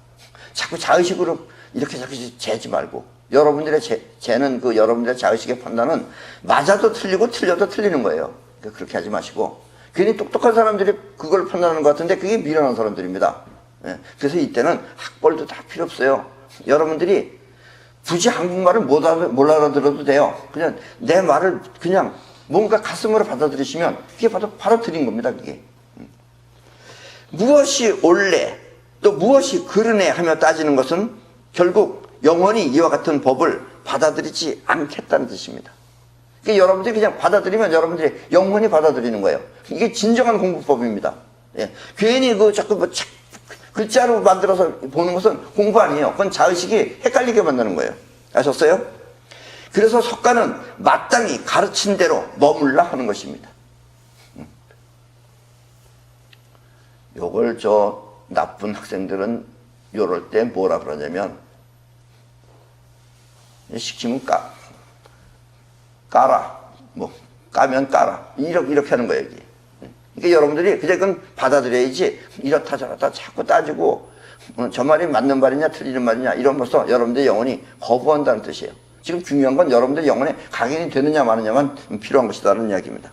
자꾸 자의식으로 이렇게 자꾸 재지 말고 여러분들의 재는 그 여러분들의 자의식의 판단은 맞아도 틀리고 틀려도 틀리는 거예요. 그러니까 그렇게 하지 마시고 괜히 똑똑한 사람들이 그걸 판단하는 것 같은데 그게 미련한 사람들입니다. 그래서 이때는 학벌도 다 필요 없어요. 여러분들이 굳이 한국말을 못 알아들어도 돼요. 그냥 내 말을 그냥 뭔가 가슴으로 받아들이시면 그게 바로 드린 겁니다. 그게 무엇이 옳래 또 무엇이 그르네 하며 따지는 것은 결국 영원히 이와 같은 법을 받아들이지 않겠다는 뜻입니다. 그러니까 여러분들이 그냥 받아들이면 여러분들이 영원히 받아들이는 거예요. 이게 진정한 공부법입니다. 괜히 자꾸 글자로 만들어서 보는 것은 공부 아니에요. 그건 자의식이 헷갈리게 만드는 거예요. 아셨어요? 그래서 석가는 마땅히 가르친 대로 머물라 하는 것입니다. 요걸 나쁜 학생들은 요럴 때 뭐라 그러냐면 시키면 까라. 까면 까라. 이렇게 하는 거예요, 이게. 그러니까 여러분들이 그건 받아들여야지 이렇다 저렇다 자꾸 따지고 저 말이 맞는 말이냐 틀리는 말이냐 이러면서 여러분들의 영혼이 거부한다는 뜻이에요. 지금 중요한 건 여러분들의 영혼에 각인이 되느냐 마느냐만 필요한 것이다라는 이야기입니다.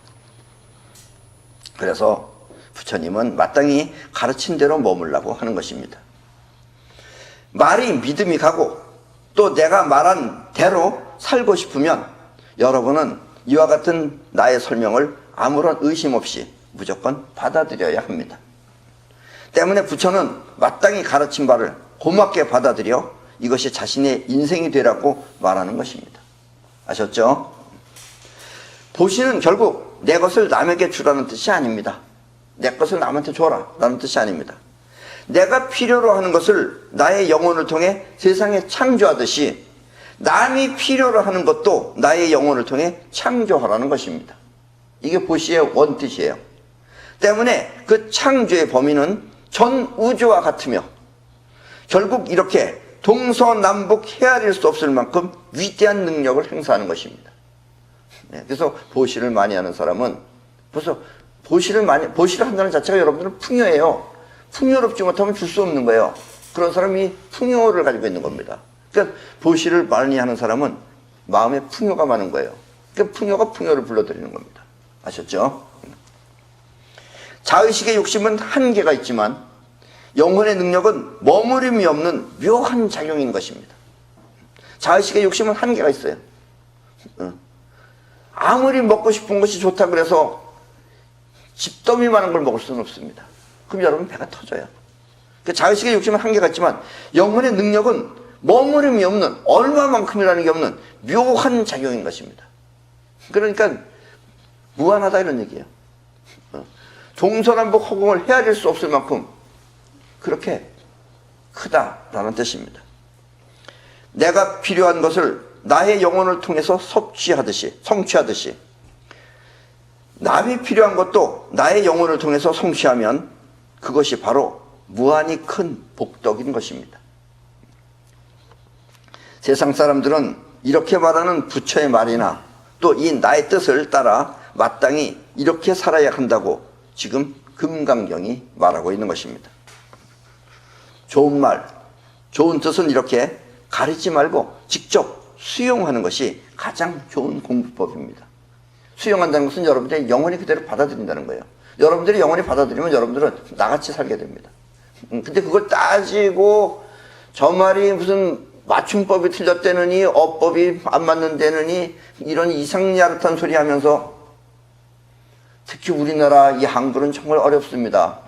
그래서 부처님은 마땅히 가르친 대로 머물라고 하는 것입니다. 말이 믿음이 가고 또 내가 말한 대로 살고 싶으면 여러분은 이와 같은 나의 설명을 아무런 의심 없이 무조건 받아들여야 합니다. 때문에 부처는 마땅히 가르친 바를 고맙게 받아들여 이것이 자신의 인생이 되라고 말하는 것입니다. 아셨죠? 보시는 결국 내 것을 남에게 주라는 뜻이 아닙니다. 내 것을 남한테 줘라 라는 뜻이 아닙니다. 내가 필요로 하는 것을 나의 영혼을 통해 세상에 창조하듯이 남이 필요로 하는 것도 나의 영혼을 통해 창조하라는 것입니다. 이게 보시의 원뜻이에요. 때문에 그 창조의 범위는 전 우주와 같으며 결국 이렇게 동서남북 헤아릴 수 없을 만큼 위대한 능력을 행사하는 것입니다. 그래서 보시를 많이 하는 사람은 벌써 보시를 한다는 자체가 여러분들은 풍요예요. 풍요롭지 못하면 줄 수 없는 거예요. 그런 사람이 풍요를 가지고 있는 겁니다. 그러니까 보시를 많이 하는 사람은 마음에 풍요가 많은 거예요. 그러니까 풍요가 풍요를 불러들이는 겁니다. 아셨죠? 자의식의 욕심은 한계가 있지만 영혼의 능력은 머무림이 없는 묘한 작용인 것입니다. 자의식의 욕심은 한계가 있어요. 아무리 먹고 싶은 것이 좋다 그래서 집더미 많은 걸 먹을 수는 없습니다. 그럼 여러분 배가 터져요. 자의식의 욕심은 한계가 있지만 영혼의 능력은 머무림이 없는, 얼마만큼이라는 게 없는 묘한 작용인 것입니다. 그러니까 무한하다 이런 얘기예요. 동서남북 허공을 헤아릴 수 없을 만큼 그렇게 크다라는 뜻입니다. 내가 필요한 것을 나의 영혼을 통해서 성취하듯이 남이 필요한 것도 나의 영혼을 통해서 성취하면 그것이 바로 무한히 큰 복덕인 것입니다. 세상 사람들은 이렇게 말하는 부처의 말이나 또 이 나의 뜻을 따라 마땅히 이렇게 살아야 한다고 지금 금강경이 말하고 있는 것입니다. 좋은 말, 좋은 뜻은 이렇게 가리지 말고 직접 수용하는 것이 가장 좋은 공부법입니다. 수용한다는 것은 여러분들의 영혼이 그대로 받아들인다는 거예요. 여러분들이 영혼이 받아들이면 여러분들은 나같이 살게 됩니다. 근데 그걸 따지고 저 말이 무슨 맞춤법이 틀렸다느니 어법이 안 맞는다느니 이런 이상야릇한 소리 하면서 특히 우리나라 이 한글은 정말 어렵습니다.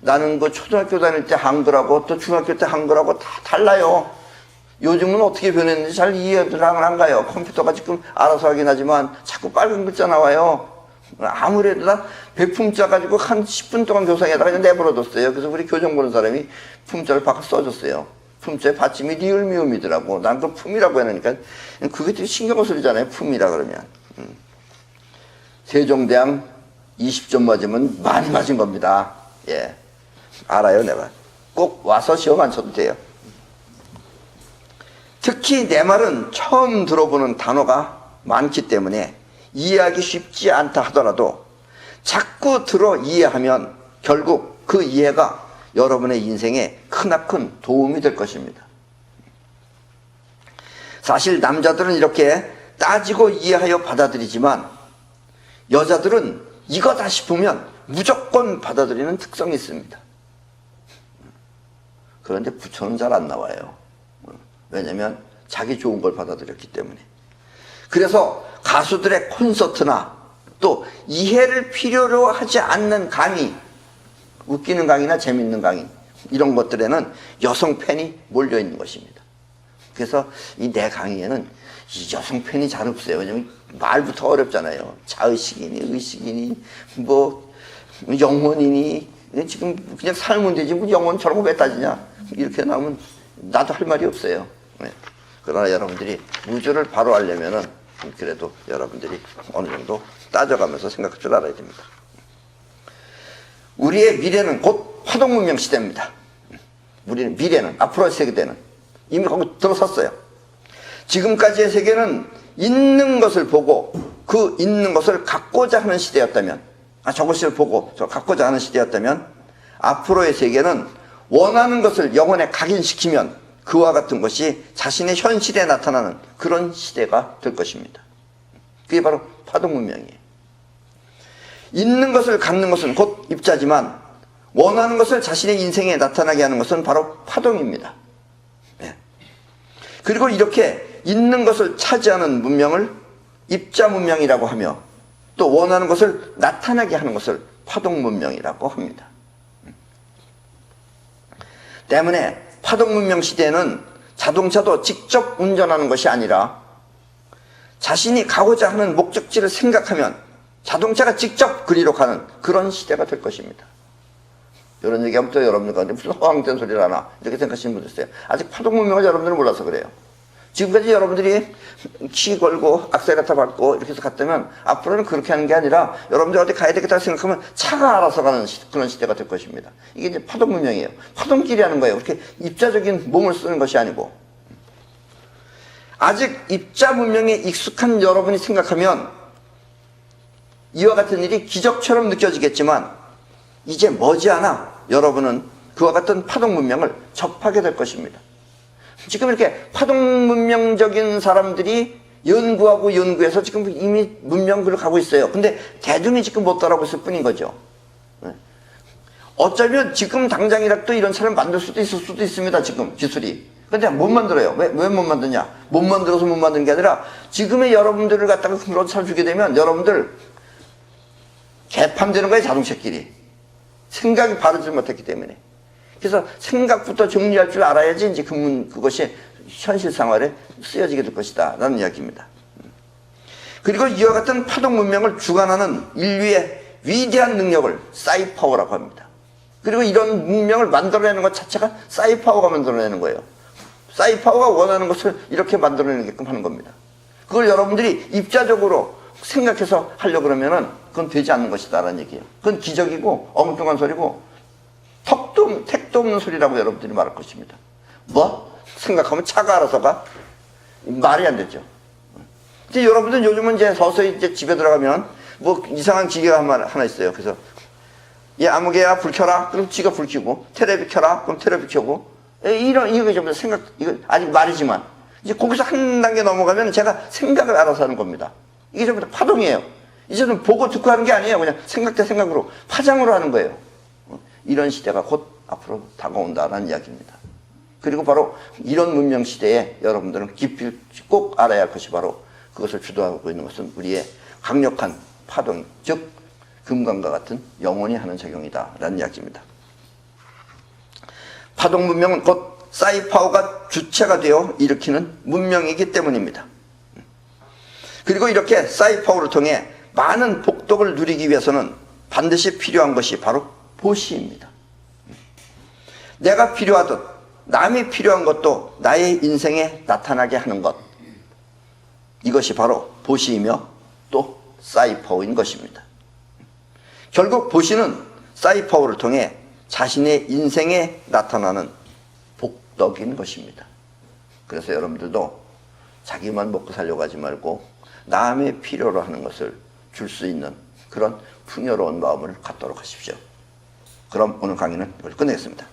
나는 그 초등학교 다닐 때 한글하고 또 중학교 때 한글하고 다 달라요. 요즘은 어떻게 변했는지 잘 이해를 안 가요. 컴퓨터가 지금 알아서 하긴 하지만 자꾸 빨간 글자 나와요. 아무래도 나 백품자 가지고 한 10분 동안 교상에다가 그냥 내버려뒀어요. 그래서 우리 교정 보는 사람이 품자를 바꿔 써줬어요. 품자의 받침이 리을미음이더라고. 난 그걸 품이라고 해놓으니까 그게 되게 신경을 쓰잖아요. 품이라 그러면. 세종대왕 20점 맞으면 많이 맞은 겁니다. 예, 알아요 내가. 꼭 와서 시험 안 쳐도 돼요. 특히 내 말은 처음 들어보는 단어가 많기 때문에 이해하기 쉽지 않다 하더라도 자꾸 들어 이해하면 결국 그 이해가 여러분의 인생에 크나큰 도움이 될 것입니다. 사실 남자들은 이렇게 따지고 이해하여 받아들이지만 여자들은 이거다 싶으면 무조건 받아들이는 특성이 있습니다. 그런데 부처는 잘 안 나와요. 왜냐면 자기 좋은 걸 받아들였기 때문에. 그래서 가수들의 콘서트나 또 이해를 필요로 하지 않는 강의, 웃기는 강의나 재밌는 강의 이런 것들에는 여성 팬이 몰려 있는 것입니다. 그래서 이 내 강의에는 이 여성 팬이 잘 없어요. 왜냐면 말부터 어렵잖아요. 자의식이니 의식이니 뭐 영혼이니 지금 그냥 살면 되지 뭐 영혼 저런 거 왜 따지냐 이렇게 나오면 나도 할 말이 없어요. 네. 그러나 여러분들이 우주를 바로 알려면은 그래도 여러분들이 어느 정도 따져가면서 생각할 줄 알아야 됩니다. 우리의 미래는 곧 화동문명 시대입니다. 우리는 미래는 앞으로의 세계대는 이미 거기 들어섰어요. 지금까지의 세계는 있는 것을 보고 그 있는 것을 갖고자 하는 시대였다면, 저것을 보고 저 갖고자 하는 시대였다면 앞으로의 세계는 원하는 것을 영혼에 각인시키면 그와 같은 것이 자신의 현실에 나타나는 그런 시대가 될 것입니다. 그게 바로 화동문명이에요. 있는 것을 갖는 것은 곧 입자지만 원하는 것을 자신의 인생에 나타나게 하는 것은 바로 파동입니다. 그리고 이렇게 있는 것을 차지하는 문명을 입자 문명이라고 하며 또 원하는 것을 나타나게 하는 것을 파동 문명이라고 합니다. 때문에 파동 문명 시대에는 자동차도 직접 운전하는 것이 아니라 자신이 가고자 하는 목적지를 생각하면 자동차가 직접 그리로 가는 그런 시대가 될 것입니다. 이런 얘기하면 또 여러분들 가운데 무슨 허황된 소리를 하나 이렇게 생각하시는 분들 있어요. 아직 파동 문명을 여러분들은 몰라서 그래요. 지금까지 여러분들이 키 걸고 악셀레터 밟고 이렇게 해서 갔다면 앞으로는 그렇게 하는 게 아니라 여러분들 어디 가야 되겠다 생각하면 차가 알아서 가는 그런 시대가 될 것입니다. 이게 이제 파동 문명이에요. 파동끼리 하는 거예요. 그렇게 입자적인 몸을 쓰는 것이 아니고. 아직 입자 문명에 익숙한 여러분이 생각하면 이와 같은 일이 기적처럼 느껴지겠지만 이제 머지않아 여러분은 그와 같은 파동 문명을 접하게 될 것입니다. 지금 이렇게 파동 문명적인 사람들이 연구하고 연구해서 지금 이미 문명으로 가고 있어요. 근데 대중이 지금 못 따라오고 있을 뿐인 거죠. 어쩌면 지금 당장이라도 이런 차를 만들 수도 있을 수도 있습니다. 지금 기술이. 근데 못 만들어요. 왜 못 만드냐? 못 만들어서 못 만드는 게 아니라 지금의 여러분들을 갖다가 그런 차를 주게 되면 여러분들 개판되는 거예요. 자동차끼리. 생각이 바르지 못했기 때문에. 그래서 생각부터 정리할 줄 알아야지 이제 그것이 현실 생활에 쓰여지게 될 것이다 라는 이야기입니다. 그리고 이와 같은 파동 문명을 주관하는 인류의 위대한 능력을 사이파워라고 합니다. 그리고 이런 문명을 만들어내는 것 자체가 사이파워가 만들어내는 거예요. 사이파워가 원하는 것을 이렇게 만들어내게끔 하는 겁니다. 그걸 여러분들이 입자적으로 생각해서 하려고 그러면은 그건 되지 않는 것이다 라는 얘기예요. 그건 기적이고 엉뚱한 소리고 택도 없는 소리라고 여러분들이 말할 것입니다. 뭐? 생각하면 차가 알아서 가? 말이 안 되죠. 이제 여러분들 요즘은 이제 서서히 이제 집에 들어가면 뭐 이상한 기계가 하나 있어요. 그래서 얘 아무개야 불 켜라. 그럼 지가 불 켜고 테레비 켜라. 그럼 테레비 켜고 이거 좀 이거 아직 말이지만 이제 거기서 한 단계 넘어가면 제가 생각을 알아서 하는 겁니다. 이게 전부 다 파동이에요. 이제는 보고 듣고 하는 게 아니에요. 그냥 생각 대 생각으로 파장으로 하는 거예요. 이런 시대가 곧 앞으로 다가온다는 이야기입니다. 그리고 바로 이런 문명 시대에 여러분들은 깊이 꼭 알아야 할 것이 바로 그것을 주도하고 있는 것은 우리의 강력한 파동, 즉 금강과 같은 영혼이 하는 작용이다 라는 이야기입니다. 파동 문명은 곧 사이파워가 주체가 되어 일으키는 문명이기 때문입니다. 그리고 이렇게 사이파워를 통해 많은 복덕을 누리기 위해서는 반드시 필요한 것이 바로 보시입니다. 내가 필요하듯 남이 필요한 것도 나의 인생에 나타나게 하는 것, 이것이 바로 보시이며 또 사이파워인 것입니다. 결국 보시는 사이파워를 통해 자신의 인생에 나타나는 복덕인 것입니다. 그래서 여러분들도 자기만 먹고 살려고 하지 말고 남의 필요로 하는 것을 줄 수 있는 그런 풍요로운 마음을 갖도록 하십시오. 그럼 오늘 강의는 이걸 끝내겠습니다.